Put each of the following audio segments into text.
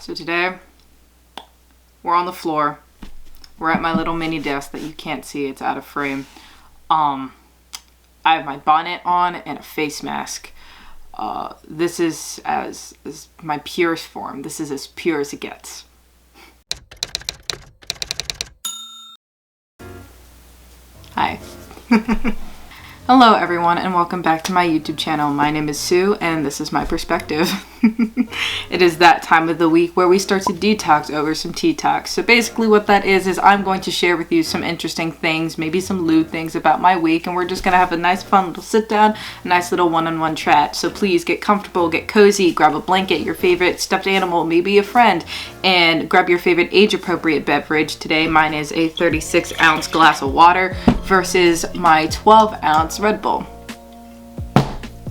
So today, we're on the floor. We're at my little mini desk that you can't see, it's out of frame. I have my bonnet on and a face mask. This is my purest form. This is as pure as it gets. Hi. Hello everyone and welcome back to my YouTube channel. My name is Sue and this is my perspective. It is that time of the week where we start to detox over some tea talks. So basically what that is I'm going to share with you some interesting things, maybe some lewd things about my week, and we're just gonna have a nice fun little sit down, a nice little one-on-one chat. So please get comfortable, get cozy, grab a blanket, your favorite stuffed animal, maybe a friend, and grab your favorite age-appropriate beverage. Today mine is a 36-ounce glass of water versus my 12-ounce Red Bull.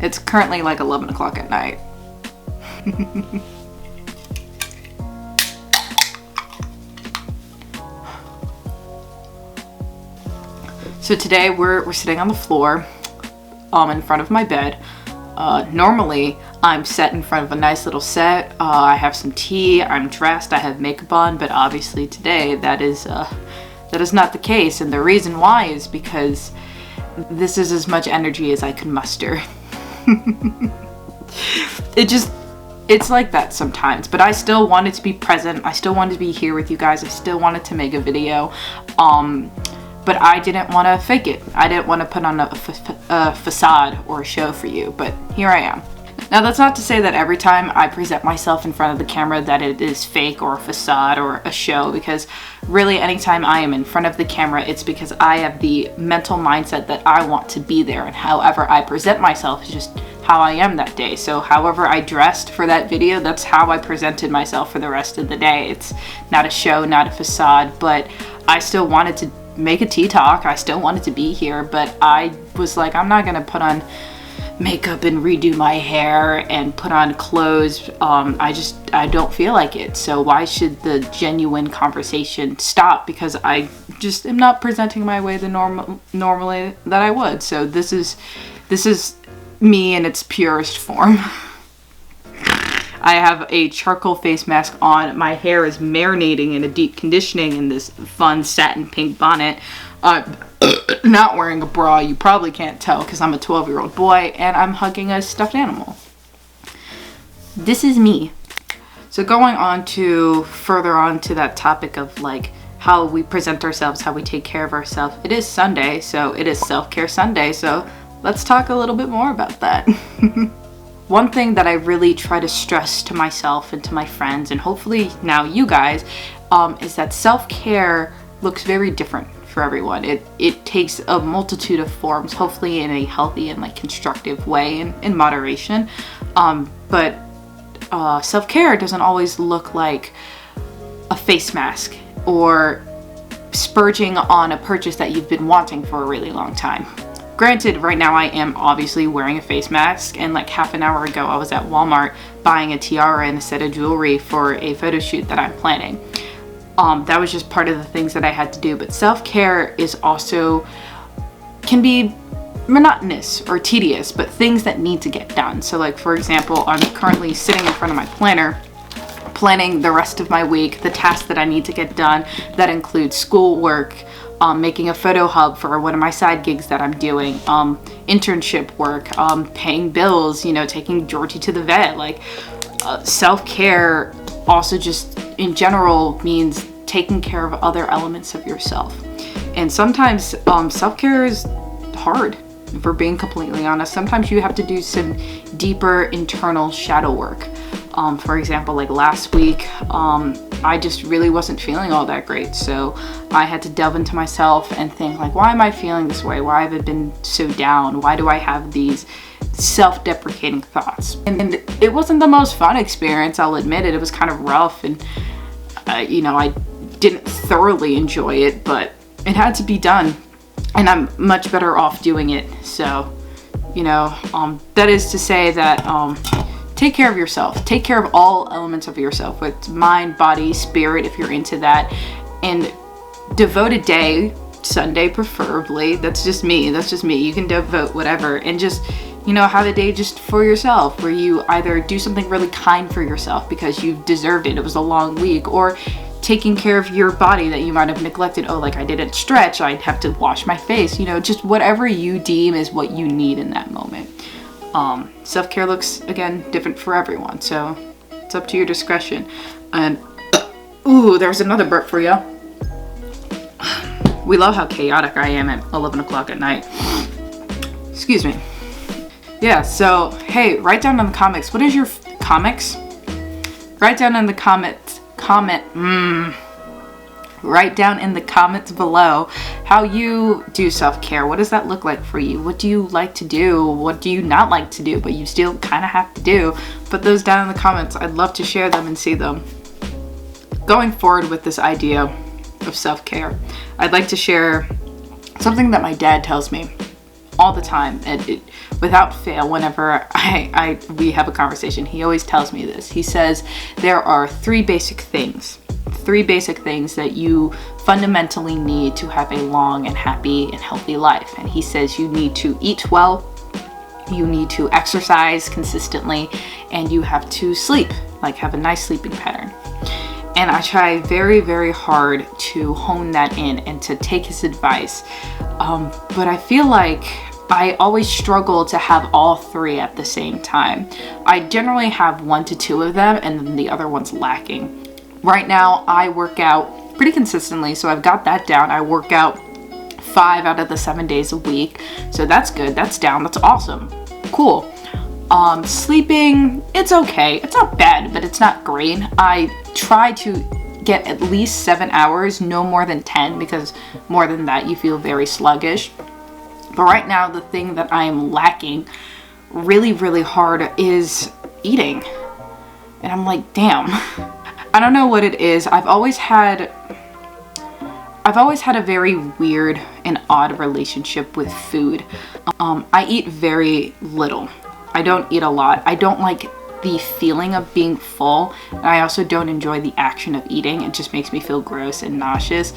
It's currently like 11 o'clock at night. So today we're sitting on the floor in front of my bed. Normally I'm set in front of a nice little set. I have some tea, I'm dressed, I have makeup on, but obviously today that is not the case, and the reason why is because this is as much energy as I can muster. It's like that sometimes, but I still wanted to be present. I still wanted to be here with you guys. I still wanted to make a video, but I didn't want to fake it. I didn't want to put on a facade or a show for you, but here I am. Now that's not to say that every time I present myself in front of the camera that it is fake or a facade or a show, because really anytime I am in front of the camera it's because I have the mental mindset that I want to be there, and however I present myself is just how I am that day. So however I dressed for that video, that's how I presented myself for the rest of the day. It's not a show, not a facade, but I still wanted to make a tea talk. I still wanted to be here, but I was like, I'm not gonna put on makeup and redo my hair and put on clothes. I don't feel like it. So why should the genuine conversation stop because I just am not presenting my way the normally that I would. So this is me in its purest form. I have a charcoal face mask on. My hair is marinating in a deep conditioning in this fun satin pink bonnet. Not wearing a bra, you probably can't tell because I'm a 12-year-old boy and I'm hugging a stuffed animal. This is me. So going on to further on to that topic of like how we present ourselves, how we take care of ourselves. It is Sunday, so it is self-care Sunday, so let's talk a little bit more about that. One thing that I really try to stress to myself and to my friends, and hopefully now you guys, is that self-care looks very different for everyone. It takes a multitude of forms, hopefully in a healthy and like constructive way and in moderation. But self-care doesn't always look like a face mask or splurging on a purchase that you've been wanting for a really long time. Granted, right now I am obviously wearing a face mask, and like half an hour ago I was at Walmart buying a tiara and a set of jewelry for a photo shoot that I'm planning. That was just part of the things that I had to do, but self-care is also can be monotonous or tedious, but things that need to get done. So like for example, I'm currently sitting in front of my planner planning the rest of my week, the tasks that I need to get done. That includes schoolwork, making a photo hub for one of my side gigs that I'm doing, internship work, paying bills, you know, taking Georgie to the vet. Like self-care also just in general means taking care of other elements of yourself. And sometimes self-care is hard, if we're being completely honest. Sometimes you have to do some deeper internal shadow work. For example, like last week, I just really wasn't feeling all that great. So I had to delve into myself and think like, why am I feeling this way? Why have I been so down? Why do I have these self-deprecating thoughts? And it wasn't the most fun experience, I'll admit it. It was kind of rough, and you know, I didn't thoroughly enjoy it, but it had to be done, and I'm much better off doing it. So, you know, that is to say that take care of yourself. Take care of all elements of yourself, with mind, body, spirit, if you're into that, and devote a day, Sunday preferably. That's just me. You can devote whatever, and just you know, have a day just for yourself where you either do something really kind for yourself because you deserved it. It was a long week, or taking care of your body that you might have neglected. Oh, like I didn't stretch, I'd have to wash my face, you know, just whatever you deem is what you need in that moment. Self-care looks, again, different for everyone, so it's up to your discretion. And ooh, there's another burp for you. We love how chaotic I am at 11 o'clock at night. Excuse me. Yeah, so hey, write down in the comments, what is your comics? Write down in the comments, write down in the comments below how you do self-care. What does that look like for you? What do you like to do? What do you not like to do, but you still kind of have to do? Put those down in the comments. I'd love to share them and see them. Going forward with this idea of self-care, I'd like to share something that my dad tells me all the time, and without fail, whenever we have a conversation, he always tells me this. He says there are three basic things that you fundamentally need to have a long and happy and healthy life. And he says you need to eat well, you need to exercise consistently, and you have to sleep, like have a nice sleeping pattern. And I try very, very hard to hone that in and to take his advice. But I feel like I always struggle to have all three at the same time. I generally have 1 to 2 of them, and then the other one's lacking. Right now, I work out pretty consistently, so I've got that down. I work out 5 out of the 7 days a week, so that's good. That's down. That's awesome. Cool. Sleeping, it's okay. It's not bad, but it's not great. I try to get at least 7 hours, no more than 10, because more than that, you feel very sluggish. But right now, the thing that I am lacking really, really hard is eating. And I'm like, damn. I don't know what it is. I've always had a very weird and odd relationship with food. I eat very little. I don't eat a lot. I don't like the feeling of being full, and I also don't enjoy the action of eating. It just makes me feel gross and nauseous.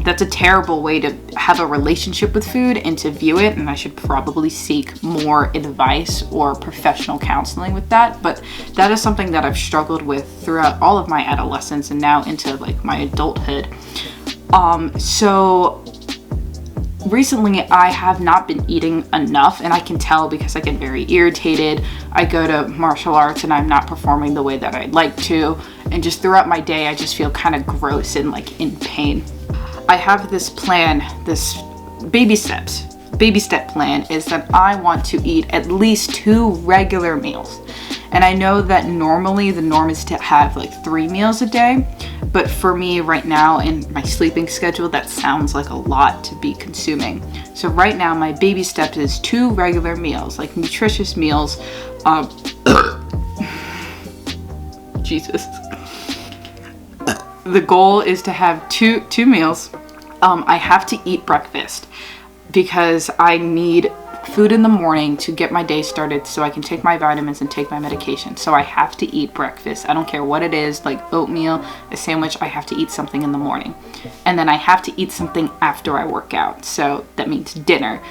That's a terrible way to have a relationship with food and to view it, and I should probably seek more advice or professional counseling with that. But that is something that I've struggled with throughout all of my adolescence and now into like my adulthood. So recently I have not been eating enough, and I can tell because I get very irritated. I go to martial arts and I'm not performing the way that I'd like to, and just throughout my day I just feel kind of gross and like in pain. I have this plan, this baby step plan is that I want to eat at least 2 regular meals. And I know that normally the norm is to have like 3 meals a day, but for me right now in my sleeping schedule, that sounds like a lot to be consuming. So right now my baby step is 2 regular meals, like nutritious meals. Jesus. The goal is to have two meals. I have to eat breakfast because I need food in the morning to get my day started so I can take my vitamins and take my medication. So I have to eat breakfast. I don't care what it is, like oatmeal, a sandwich, I have to eat something in the morning. And then I have to eat something after I work out. So that means dinner.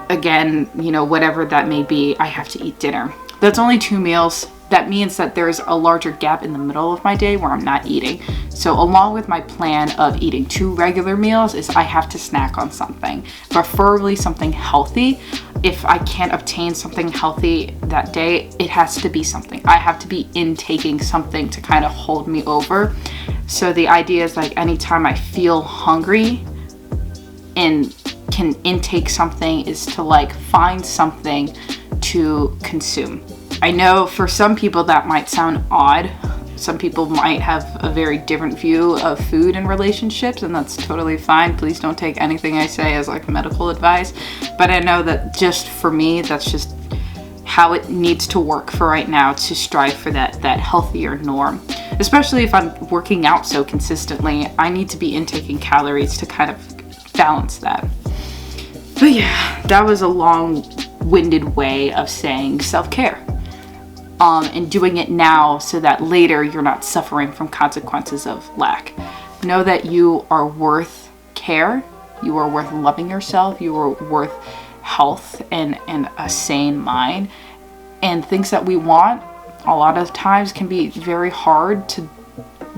Again, you know, whatever that may be, I have to eat dinner. That's only 2 meals. That means that there's a larger gap in the middle of my day where I'm not eating. So along with my plan of eating 2 regular meals is I have to snack on something, preferably something healthy. If I can't obtain something healthy that day, it has to be something. I have to be intaking something to kind of hold me over. So the idea is like anytime I feel hungry and can intake something is to like find something to consume. I know for some people that might sound odd. Some people might have a very different view of food and relationships, and that's totally fine. Please don't take anything I say as like medical advice. But I know that just for me, that's just how it needs to work for right now to strive for that healthier norm. Especially if I'm working out so consistently, I need to be intaking calories to kind of balance that. But yeah, that was a long-winded way of saying self-care. And doing it now so that later you're not suffering from consequences of lack. Know that you are worth care, you are worth loving yourself, you are worth health and a sane mind. And things that we want a lot of times can be very hard to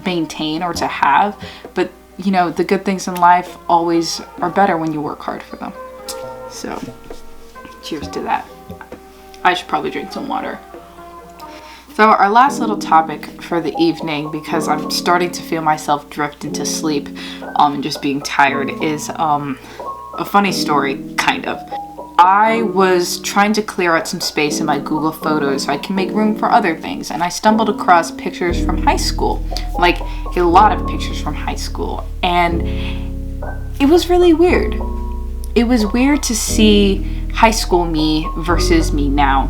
maintain or to have, but you know, the good things in life always are better when you work hard for them. So cheers to that. I should probably drink some water. So our last little topic for the evening, because I'm starting to feel myself drift into sleep and just being tired, is a funny story, kind of. I was trying to clear out some space in my Google Photos so I can make room for other things, and I stumbled across pictures from high school, like a lot of pictures from high school, and it was really weird. It was weird to see high school me versus me now.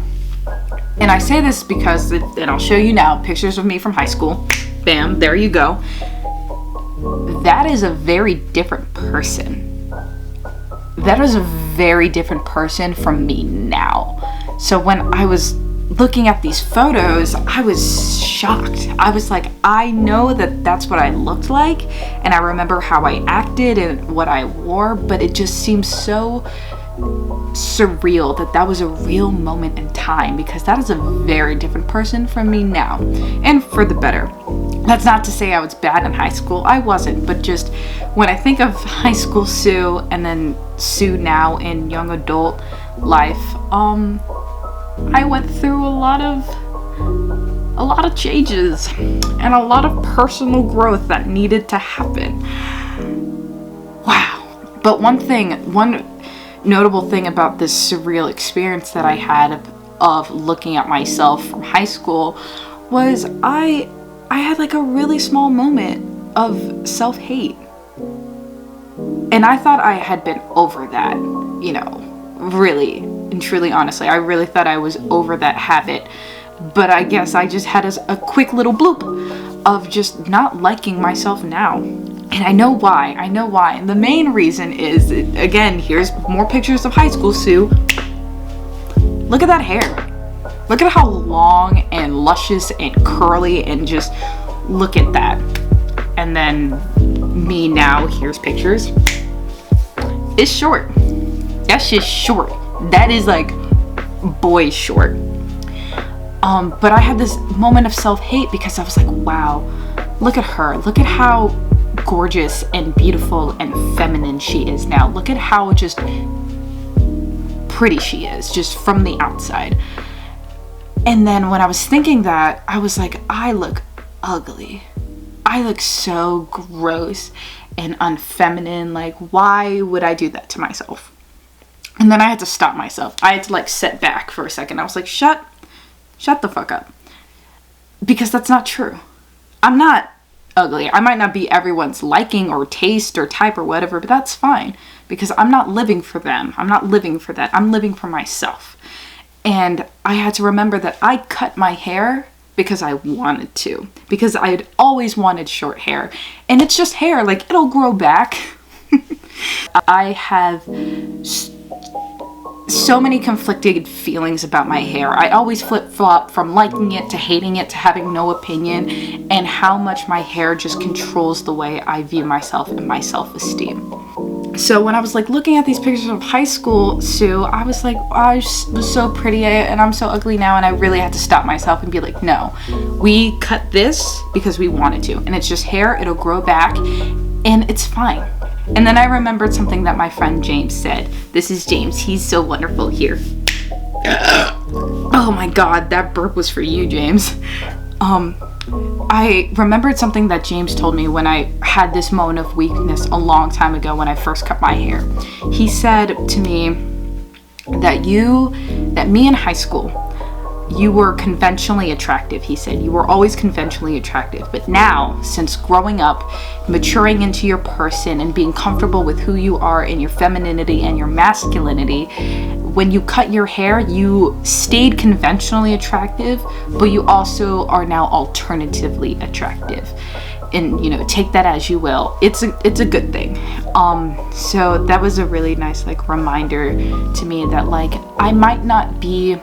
And I say this because, and I'll show you now, pictures of me from high school. Bam, there you go. That is a very different person. That is a very different person from me now. So when I was looking at these photos, I was shocked. I was like, I know that that's what I looked like, and I remember how I acted and what I wore, but it just seems so surreal that was a real moment in time, because that is a very different person from me now, and for the better. That's not to say I was bad in high school. I wasn't, but just when I think of high school Sue and then Sue now in young adult life, I went through a lot of changes and a lot of personal growth that needed to happen. Wow. But one notable thing about this surreal experience that I had of looking at myself from high school was I had like a really small moment of self-hate. And I thought I had been over that, you know, really and truly, honestly. I really thought I was over that habit. But I guess I just had a quick little bloop of just not liking myself now. And I know why. And the main reason is, again, here's more pictures of high school Sue. Look at that hair. Look at how long and luscious and curly, and just look at that. And then me now, here's pictures. It's short. That's just short. That is like boy short. But I had this moment of self-hate because I was like, wow, look at her. Look at how gorgeous and beautiful and feminine she is now. Look at how just pretty she is, just from the outside. And then when I was thinking that, I was like, I look ugly. I look so gross and unfeminine. Like, why would I do that to myself? And then I had to stop myself. I had to like sit back for a second. I was like, shut the fuck up. Because that's not true. I'm not ugly. I might not be everyone's liking or taste or type or whatever, but that's fine, because I'm not living for them. I'm not living for that. I'm living for myself. And I had to remember that I cut my hair because I wanted to, because I had always wanted short hair, and it's just hair, like it'll grow back. I have so many conflicted feelings about my hair. I always flip-flop from liking it to hating it to having no opinion, and how much my hair just controls the way I view myself and my self-esteem. So when I was like looking at these pictures of high school Sue, I was like, oh, I was so pretty and I'm so ugly now, and I really had to stop myself and be like, no, we cut this because we wanted to, and it's just hair, it'll grow back, and it's fine. And then I remembered something that my friend James said. This is James. He's so wonderful here. Oh my god, that burp was for you, James. I remembered something that James told me when I had this moment of weakness a long time ago when I first cut my hair. He said to me that me in high school, you were conventionally attractive. He said you were always conventionally attractive, but now, since growing up, maturing into your person and being comfortable with who you are in your femininity and your masculinity, when you cut your hair, you stayed conventionally attractive, but you also are now alternatively attractive. And, you know, take that as you will. It's a good thing. So that was a really nice like reminder to me that like I might not be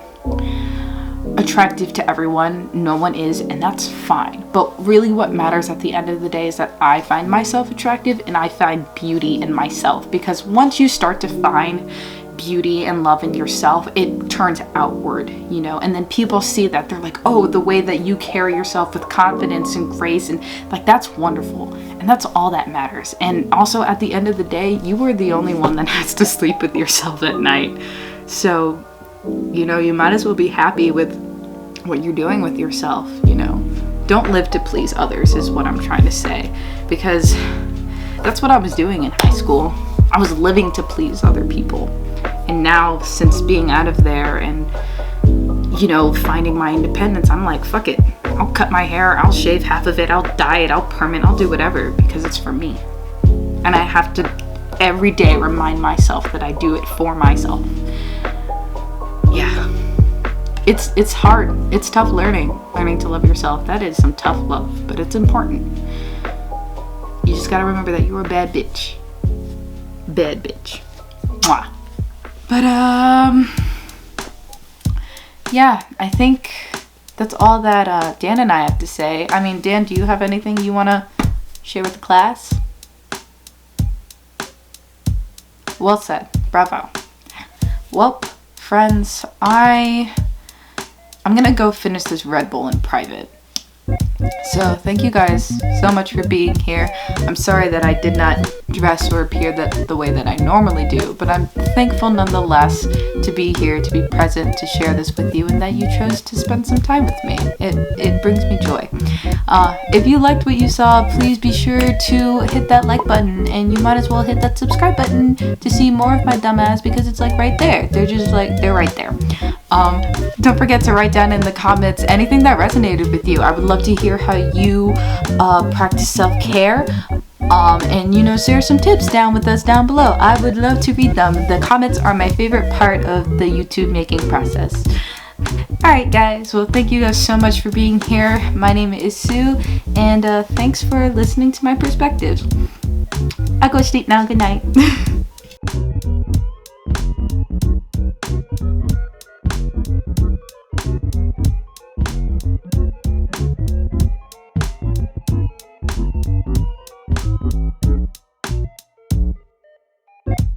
attractive to everyone. No one is, and that's fine. But really what matters at the end of the day is that I find myself attractive and I find beauty in myself, because once you start to find beauty and love in yourself, it turns outward, you know, and then people see that, they're like, oh, the way that you carry yourself with confidence and grace, and like, that's wonderful, and that's all that matters. And also, at the end of the day, you are the only one that has to sleep with yourself at night. So, you know, you might as well be happy with what you're doing with yourself, you know. Don't live to please others is what I'm trying to say, because that's what I was doing in high school. I was living to please other people. And now, since being out of there and, you know, finding my independence, I'm like, fuck it. I'll cut my hair, I'll shave half of it, I'll dye it, I'll perm it, I'll do whatever, because it's for me. And I have to every day remind myself that I do it for myself. Yeah. It's hard. It's tough learning to love yourself. That is some tough love, but it's important. You just gotta remember that you're a bad bitch. Bad bitch. Mwah. But, yeah, I think that's all that Dan and I have to say. I mean, Dan, do you have anything you want to share with the class? Well said. Bravo. Well, friends, I'm gonna go finish this Red Bull in private. So thank you guys so much for being here. I'm sorry that I did not dress or appear the way that I normally do, but I'm thankful nonetheless to be here, to be present, to share this with you, and that you chose to spend some time with me. It brings me joy. If you liked what you saw, please be sure to hit that like button, and you might as well hit that subscribe button to see more of my dumbass, because it's like right there. They're right there. Don't forget to write down in the comments anything that resonated with you. I would love to hear how you practice self-care, and, you know, share some tips down with us down below. I would love to read them. The comments are my favorite part of the YouTube making process. Alright guys, well, thank you guys so much for being here. My name is Sue, and thanks for listening to my perspectives. I'll go sleep now. Good night.